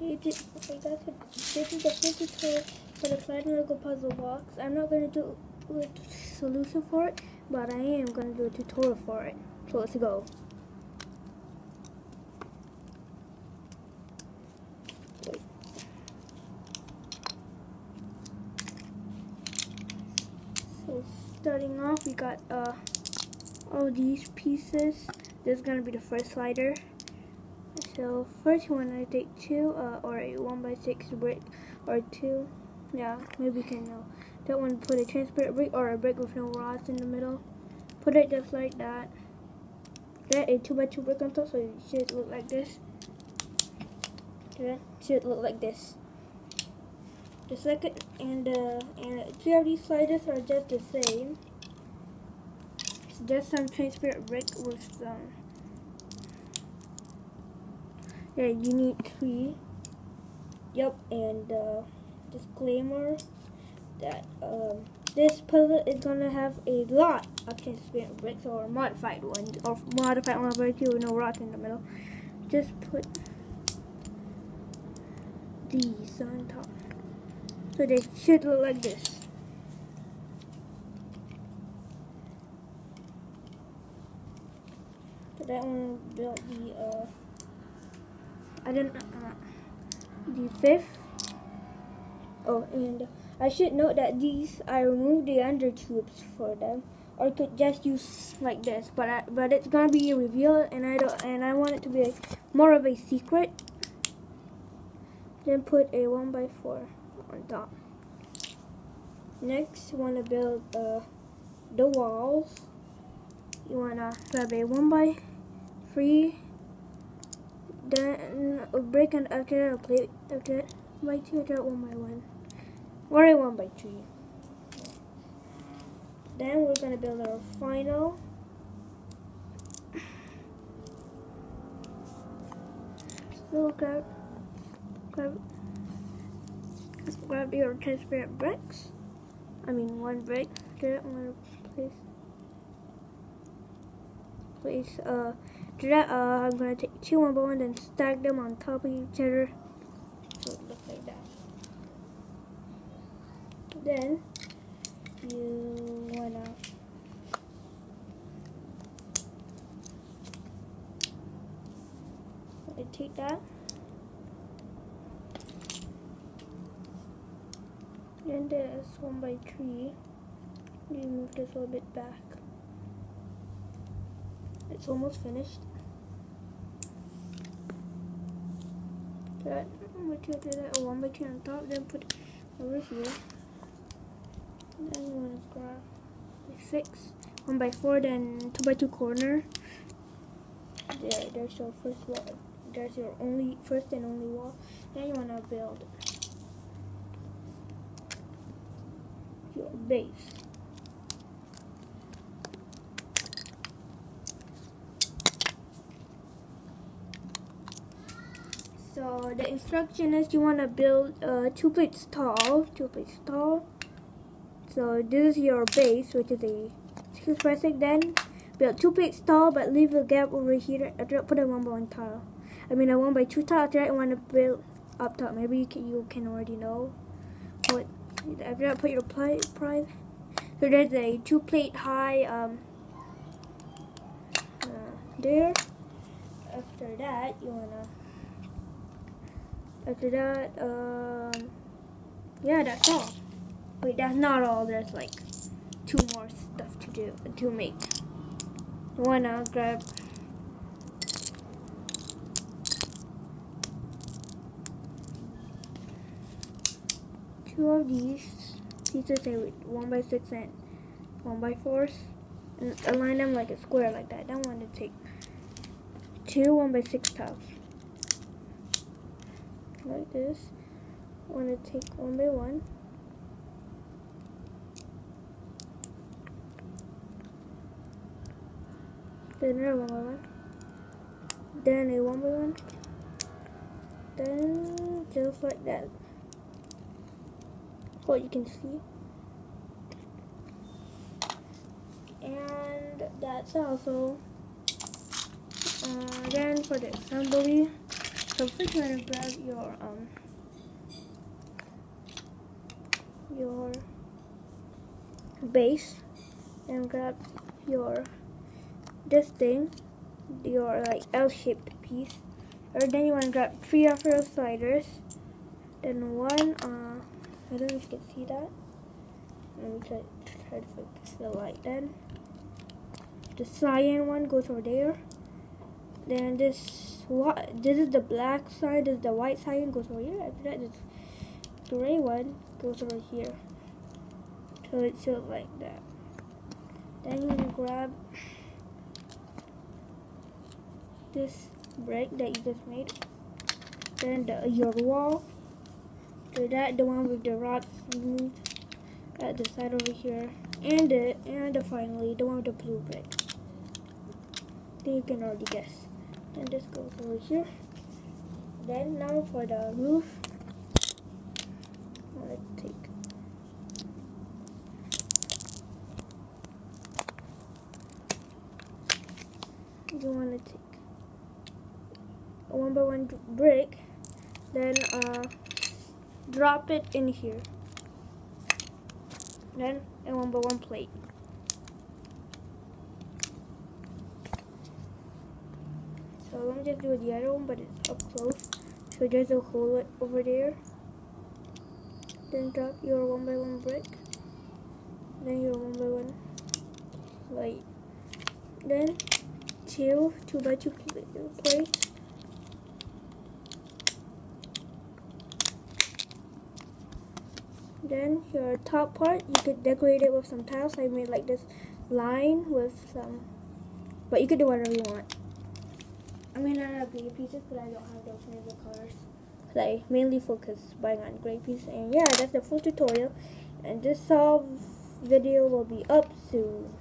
Okay, that's it. This is the full tutorial for the sliding Lego puzzle box. I'm not going to do a solution for it, but I am going to do a tutorial for it. So let's go. So starting off, we got all these pieces. This is going to be the first slider. So first you want to take two or a 1x6 brick or two. Yeah, maybe you can don't want to put a transparent brick or a brick with no rods in the middle. Put it just like that. Get a 2x2 brick on top, so it should look like this. It should look like this. The second and three of these sliders are just the same. It's just some transparent brick with some. Yeah, you need 3. Yep, and disclaimer that this puzzle is gonna have a lot of transparent bricks or modified ones, or modified ones right here with no rock in the middle. Just put these on top, so they should look like this. So that one built the the 5th. Oh, and I should note that these, I removed the under tubes for them, or could just use like this, but it's gonna be revealed, and I want it to be more of a secret. Then put a 1x4 on top. Next, you wanna build the walls. You wanna grab a 1x3. Then a brick, and after that a plate, after that by 2, after that 1x1, or a 1x3. Then we're gonna build our final. So grab your transparent bricks. I mean 1 brick. After that, I'm gonna place after that, I'm going to take 2 1x1 and stack them on top of each other, so it looks like that. Then you want to take that and this 1x3, you move this a little bit back. It's almost finished. That 1x2 on top, then put it over here. Then you want to grab a 6, 1x4, then 2x2 corner. There's your first wall. There's your first and only wall. Then you want to build your base. So the instruction is you want to build 2 plates tall. So this is your base, which is a 6x6. Then build 2 plates tall, but leave a gap over here. After that, put a 1x1 tile. I mean a 1x2 tile. After that, you want to build up top. Maybe you can already know. What after that, put your plate. So there's a 2 plate high there. After that, you wanna. After that, yeah, that's all. Wait, that's not all. There's like 2 more stuff to make. You wanna grab two of these pieces, say with 1x6 and 1x4s, and align them like a square like that. Then want to take 2 1x6 tiles. Like this. I want to take 1x1. Then another 1x1. Then a 1x1. Then just like that. What you can see. And that's also then for the assembly. So first you're gonna grab your base and grab this thing, your like L-shaped piece. Or then you want to grab 3 of your sliders. Then one, I don't know if you can see that. Let me try to focus the light. Then the cyan one goes over there. Then this is the black side. This is the white side goes over here. After that, this gray one goes over here. So it shows like that. Then you're gonna grab this brick that you just made. Then your wall. After that, the one with the rocks removed at the side over here, and finally the one with the blue brick. Then you can already guess. Then this goes over here. Then now for the roof, let's take you want to take a 1x1 brick, then drop it in here, then a 1x1 plate. So let me just do the other one, but it's up close, so there's a hole over there. Then drop your 1x1 brick, then your 1x1 plate, then 2x2 plates. Then your top part, you could decorate it with some tiles. I made like this line with some, but you could do whatever you want. I mean, I have gray pieces, but I don't have those favorite colors. So I mainly focus buying on gray pieces. And yeah, that's the full tutorial. And this video will be up soon.